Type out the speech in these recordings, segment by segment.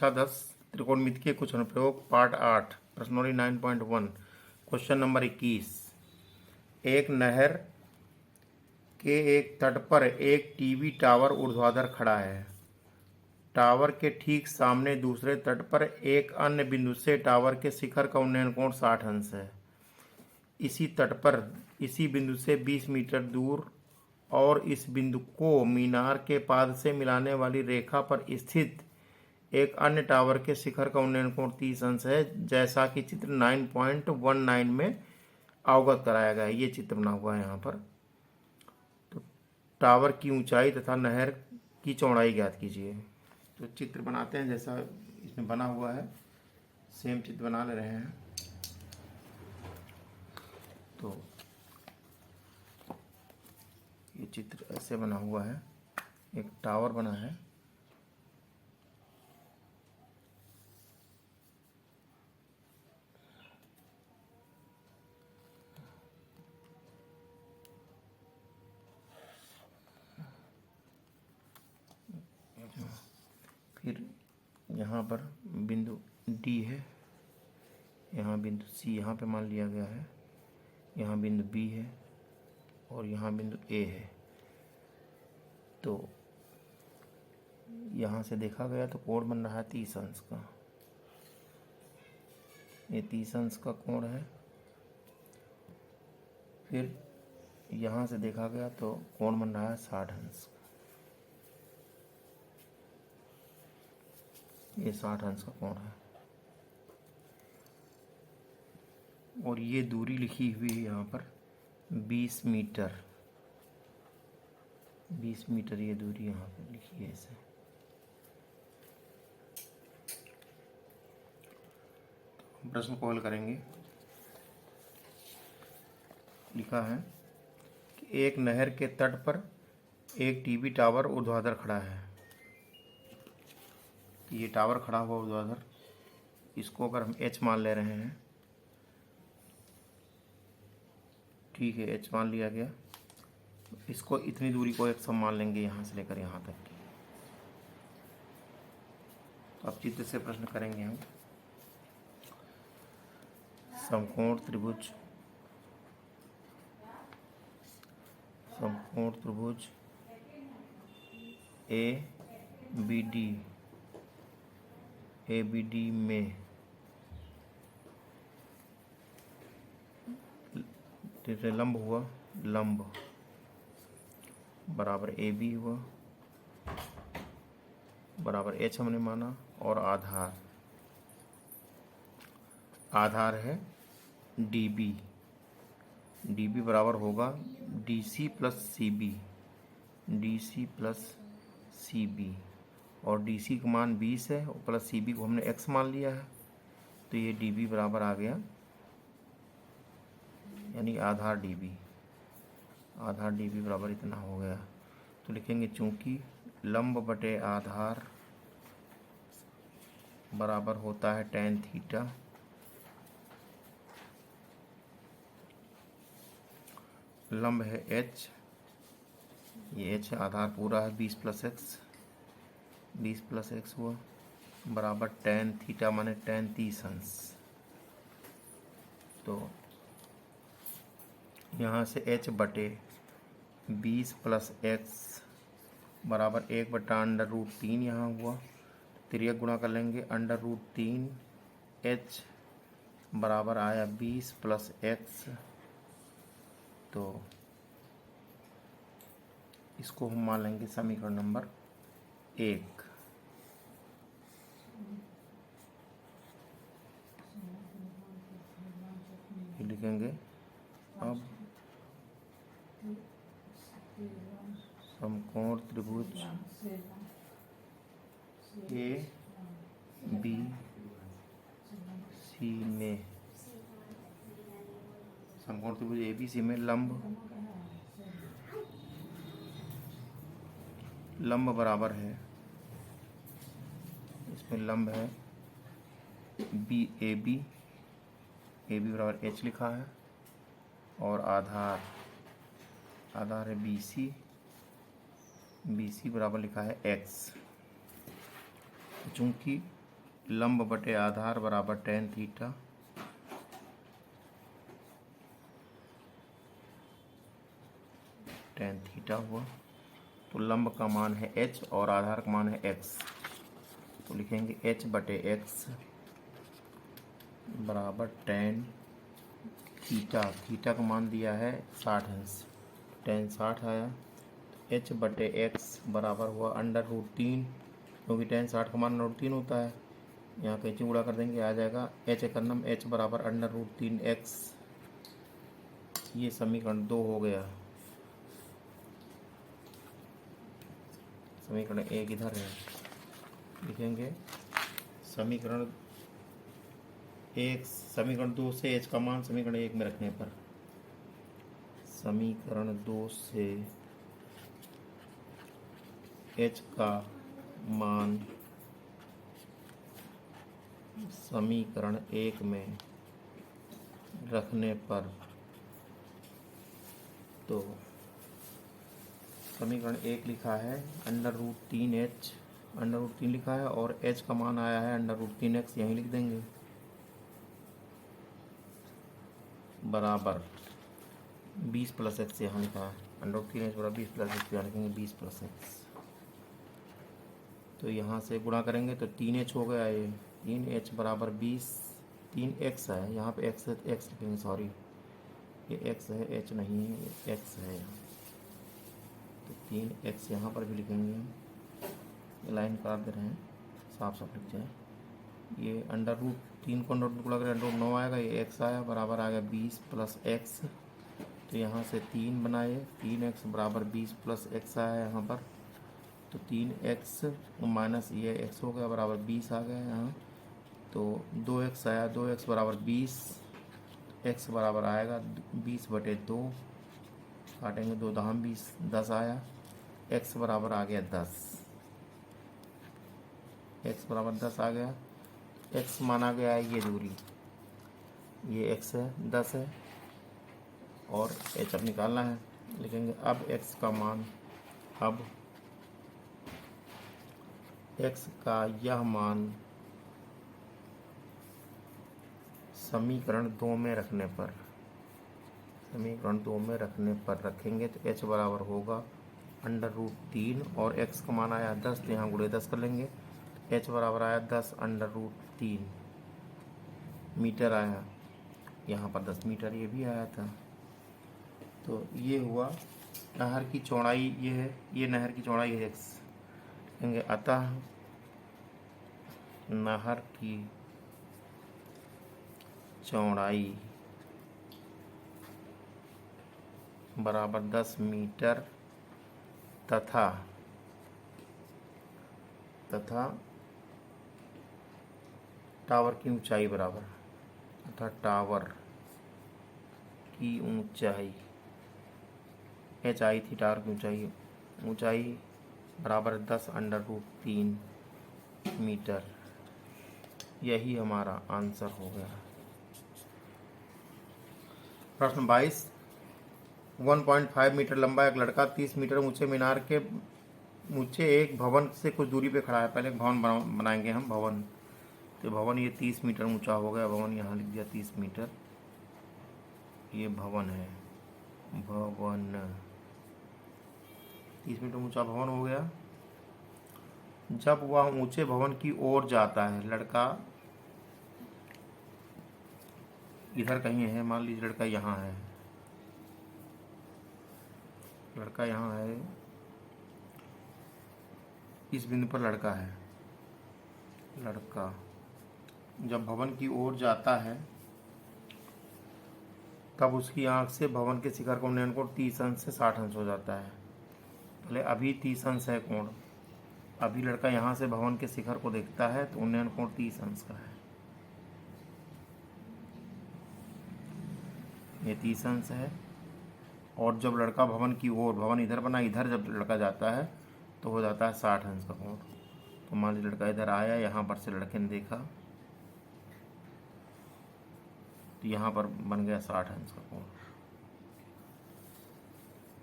कक्षा 10 त्रिकोणमिति के कुछ अनुप्रयोग पार्ट 8 प्रश्नोत्तरी 9.1 क्वेश्चन नंबर 21। एक नहर के एक तट पर एक टीवी टावर ऊर्ध्वाधर खड़ा है। टावर के ठीक सामने दूसरे तट पर एक अन्य बिंदु से टावर के शिखर का उन्नयन कोण 60 अंश है। इसी तट पर इसी बिंदु से 20 मीटर दूर और इस बिंदु को मीनार के पाद से मिलाने वाली रेखा पर स्थित एक अन्य टावर के शिखर का उन्नयन कोण 30 अंश है, जैसा कि चित्र 9.19 में अवगत कराया गया है। ये चित्र बना हुआ है यहाँ पर। तो टावर की ऊंचाई तथा नहर की चौड़ाई ज्ञात कीजिए। तो चित्र बनाते हैं जैसा इसमें बना हुआ है, सेम चित्र बना ले रहे हैं। तो ये चित्र ऐसे बना हुआ है, एक टावर बना है। फिर यहाँ पर बिंदु डी है, यहाँ बिंदु सी यहाँ पे मान लिया गया है, यहाँ बिंदु बी है और यहाँ बिंदु ए है। तो यहाँ से देखा गया तो कोण बन रहा है 30 अंश का। ये 30 अंश का कोण है। फिर यहाँ से देखा गया तो कोण बन रहा है 60 अंश का। ये 60 अंश का कोण है और ये दूरी लिखी हुई है यहाँ पर 20 मीटर। 20 मीटर ये दूरी यहाँ पर लिखी है इसे। प्रश्न को हल करेंगे। लिखा है कि एक नहर के तट पर एक टीवी टावर ऊर्ध्वाधर खड़ा है। ये टावर खड़ा हुआ ऊर्ध्वाधर, इसको अगर हम h मान ले रहे हैं, ठीक है, h मान लिया गया। इसको इतनी दूरी को x मान लेंगे यहाँ से लेकर यहाँ तक की। तो अब चित्र से प्रश्न करेंगे हम। समकोण त्रिभुज ABD में लंब हुआ, लंब बराबर AB हुआ, बराबर H हमने माना, और आधार है DB बराबर होगा DC प्लस CB और DC का मान 20 है और प्लस CB को हमने x मान लिया है। तो ये DB बराबर आ गया, यानी आधार DB बराबर इतना हो गया। तो लिखेंगे चूंकि लंब बटे आधार बराबर होता है tan थीटा, लंब है h, ये h आधार पूरा है 20 प्लस x हुआ, बराबर tan थीटा माने tan 30 अंश। तो यहाँ से h बटे 20 प्लस x बराबर 1/√3 यहाँ हुआ। तिर्यक गुणा कर लेंगे, √3 h बराबर आया 20 प्लस x। तो इसको हम मान लेंगे समीकरण नंबर 1। लिखेंगे अब समकोण त्रिभुज ABC में ABC में लंब बराबर है, इसमें लंब है AB बराबर H लिखा है और आधार है BC बराबर लिखा है X। चूंकि लंब बटे आधार बराबर टेन थीटा। टेन थीटा हुआ। तो लंब का मान है h और आधार का मान है x। तो लिखेंगे h बटे x बराबर टेन थीटा। थीटा का मान दिया है 60 अंश। टेन 60 आया। h बटे x बराबर हुआ √3, क्योंकि टेन 60 का मान √3 होता है। यहाँ कैंची गुणा कर देंगे, आ जाएगा h एकन्नम h बराबर √3x। ये समीकरण 2 हो गया। समीकरण 1 इधर है, लिखेंगे समीकरण 1 समीकरण 2 से h का मान समीकरण 1 में रखने पर, समीकरण 2 से h का मान समीकरण 1 में रखने पर, तो समीकरण 1 लिखा है √3h, √3 लिखा है और h का मान आया है √3x, यहीं लिख देंगे बराबर 20 + x यहाँ लिखा है √3h बराबर 20 + x, यहाँ लिखेंगे 20 + x। तो यहाँ से गुणा करेंगे तो 3h हो गया। ये 3h बराबर 20, 3x है, यहाँ पे x है तो x लिखेंगे, सॉरी ये x है h नहीं है, ये x है यहाँ। तो 3x यहाँ पर भी लिखेंगे हम, ये लाइन काट दे रहे हैं, साफ साफ लिख जाए। ये √3 को गुणा करें √9 आएगा, ये x आया बराबर आ गया 20 + x। तो यहाँ से 3 बनाए, 3x बराबर 20 + x आया यहाँ पर। तो 3x माइनस ये x हो गया बराबर 20 आ गया यहाँ। तो 2x आया, 2x बराबर 20, x बराबर आएगा 20 बटे 2, काटेंगे 2 दाम 20, 10 आया। x बराबर आ गया 10, x बराबर 10 आ गया। x माना गया है ये दूरी, ये x है 10 है और h अब निकालना है। लिखेंगे अब x का मान, अब x का यह मान समीकरण 2 में रखने पर, समीकरण 2 में रखने पर रखेंगे तो h बराबर होगा √3 और x का मान आया 10, तो यहाँ गुणे 10 कर लेंगे। h बराबर आया 10 √3 मीटर आया, यहाँ पर 10 मीटर ये भी आया था। तो ये हुआ नहर की चौड़ाई, ये है, ये नहर की चौड़ाई है x। कहेंगे अतः नहर की चौड़ाई बराबर 10 मीटर तथा टावर की ऊंचाई बराबर, तथा टावर की ऊंचाई h आई थी, टावर की ऊंचाई बराबर 10 √3 मीटर। यही हमारा आंसर हो गया। प्रश्न 22, 1.5 मीटर लंबा एक लड़का 30 मीटर ऊंचे मीनार के ऊंचे एक भवन से कुछ दूरी पे खड़ा है। पहले एक भवन बनाएंगे हम, भवन। तो भवन ये 30 मीटर ऊंचा हो गया, भवन यहाँ लिख दिया 30 मीटर, ये भवन है, भवन 30 मीटर ऊंचा भवन हो गया। जब वह ऊंचे भवन की ओर जाता है, लड़का इधर कहीं है, मान लीजिए लड़का यहाँ है, लड़का यहाँ है, इस बिंदु पर लड़का है। लड़का जब भवन की ओर जाता है तब उसकी आंख से भवन के शिखर का उन्नयन कोण 30 अंश से 60 अंश हो जाता है। पहले अभी 30 अंश है कोण, अभी लड़का यहाँ से भवन के शिखर को देखता है तो उन्नयन कोण 30 अंश का है, ये 30 अंश है। और जब लड़का भवन की ओर, भवन इधर बना, इधर जब लड़का जाता है तो हो जाता है 60 अंश का कोण। तो मान लीजिए लड़का इधर आया, यहाँ पर से लड़के ने देखा तो यहाँ पर बन गया 60 अंश का कोण।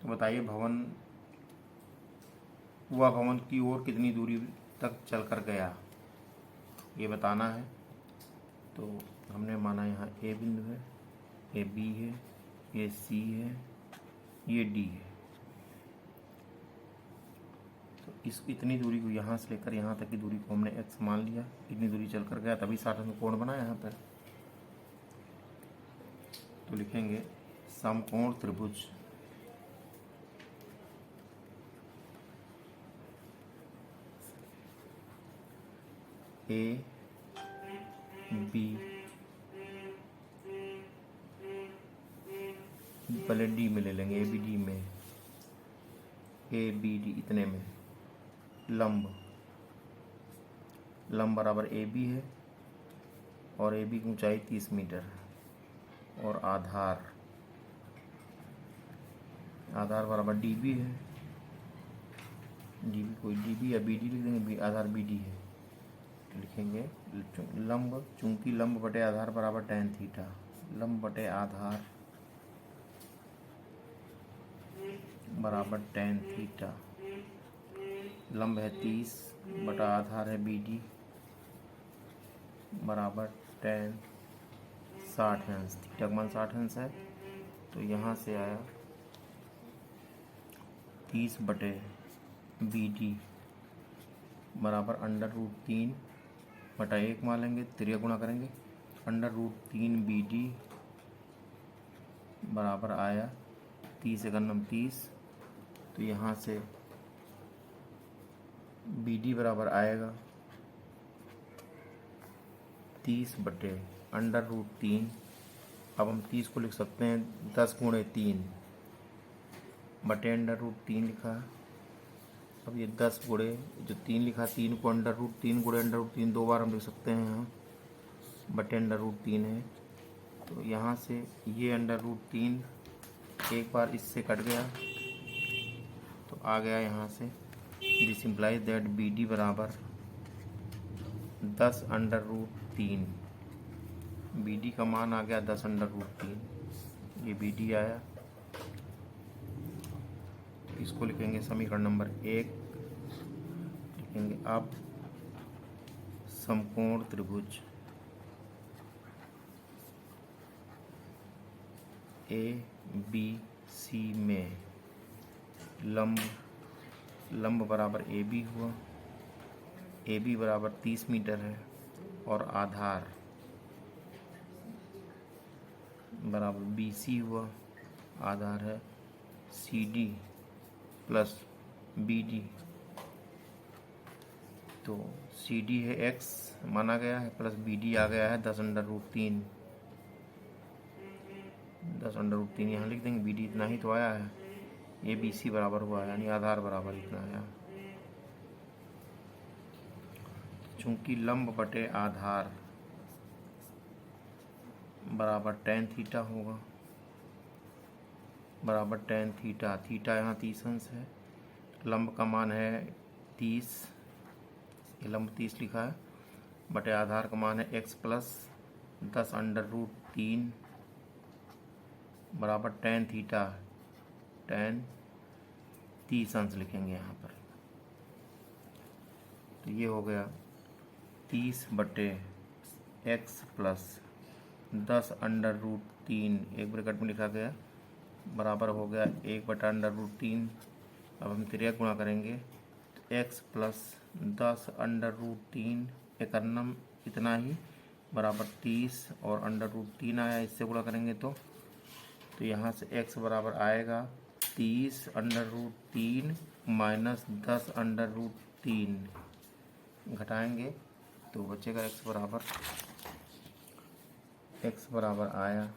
तो बताइए वह भवन की ओर कितनी दूरी तक चल कर गया। ये बताना है। तो हमने माना यहाँ ए बिंदु है, ये बी है, ये सी है, ये डी है। तो इस इतनी दूरी को यहाँ से लेकर यहाँ तक की दूरी को हमने एक्स मान लिया। इतनी दूरी चल कर गया तभी 60 अंश कोण बना यहाँ पर। तो लिखेंगे समकोण त्रिभुज ए बी पहले डी में ले लेंगे, ए बी डी में, ए बी डी इतने में लंब बराबर ए बी है और ए बी की ऊंचाई 30 मीटर है और आधार बराबर डी बी है। डी बी कोई डी बी या बी डी लिख देंगे, आधार बी डी है। तो लिखेंगे लंब, चूंकि लंब बटे आधार बराबर tan थीटा, लंब बटे आधार बराबर tan थीटा, लंब है 30 बटा आधार है बी डी बराबर tan 60 अंश, थीटा का मान 60 अंश है। तो यहाँ से आया 30 बटे बी डी बराबर √3 बटा 1 मान लेंगे, त्रिया गुणा करेंगे, √3 बी डी बराबर आया 30 × 30। तो यहाँ से बी डी बराबर आएगा 30 बटे √3। अब हम 30 को लिख सकते हैं 10 × 3 बटे √3 लिखा। अब ये 10 गुणे जो 3 लिखा, 3 को √3 गुणे √3 दो बार हम लिख सकते हैं यहाँ, बटे √3 है। तो यहाँ से ये √3 एक बार इससे कट गया तो आ गया यहाँ से, this implies that B D बराबर 10 √3। बी डी का मान आ गया 10 √3, ये बी डी आया। तो इसको लिखेंगे समीकरण नंबर 1। लिखेंगे अब समकोण त्रिभुज ए बी सी में लंब बराबर ए बी हुआ, ए बी बराबर 30 मीटर है और आधार बराबर बी सी हुआ, आधार है C D plus B D. तो सी डी है एक्स माना गया है प्लस बी डी आ गया है 10 √3। 10 √3 यहाँ लिख देंगे, बी डी इतना ही तो आया है, ये बी सी बराबर हुआ यानी आधार बराबर इतना आया। चूंकि लंब बटे आधार बराबर tan थीटा होगा, बराबर tan थीटा, थीटा यहाँ 30 अंश है, लंब का मान है 30, ये लंब 30 लिखा है, बटे आधार का मान है x प्लस 10 √3 बराबर tan थीटा, tan 30 अंश लिखेंगे यहाँ पर। तो ये हो गया 30 बटे x प्लस 10 √3, एक ब्रैकेट में लिखा गया, बराबर हो गया 1 बटा √3। अब हम त्रिया गुणा करेंगे तो x प्लस 10 √3 एकन्नम इतना ही बराबर 30 और √3 आया, इससे गुणा करेंगे तो यहाँ से x बराबर आएगा 30 √3 माइनस 10 √3, घटाएंगे तो बचेगा x बराबर आया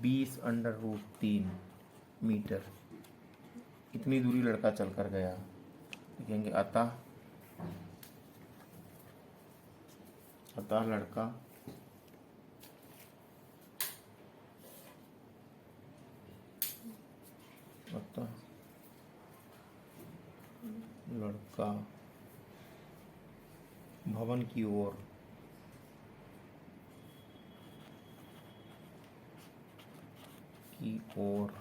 20 √3 मीटर। इतनी दूरी लड़का चल कर गया। लिखेंगे अतः लड़का भवन की ओर की ओर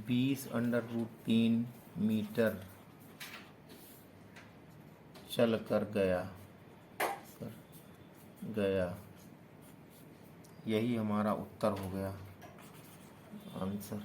20 √3 मीटर चल कर गया। यही हमारा उत्तर हो गया आंसर।